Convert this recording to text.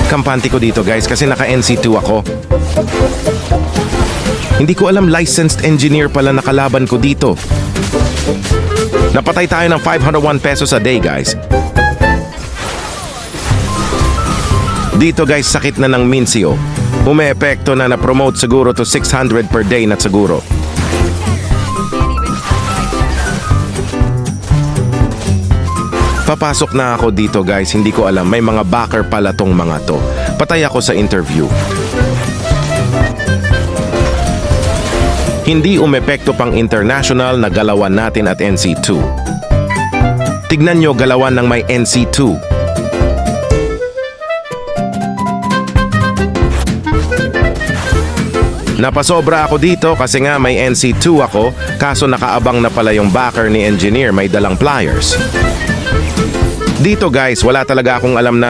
Kampante ko dito guys kasi naka NC2 ako. Hindi ko alam licensed engineer pala nakalaban ko dito. Napatay tayo ng 501 pesos a day guys. Dito guys sakit na ng Mincio. Umeepekto na na-promote siguro to 600 per day na siguro. Papasok na ako dito guys, hindi ko alam. May mga backer pala tong mga to. Patay ako sa interview. Hindi umepekto pang international na galawan natin at NC2. Tignan nyo galawan ng may NC2. Napasobra ako dito kasi nga may NC2 ako, kaso nakaabang na pala yung backer ni engineer, may dalang pliers. Dito guys, wala talaga akong alam na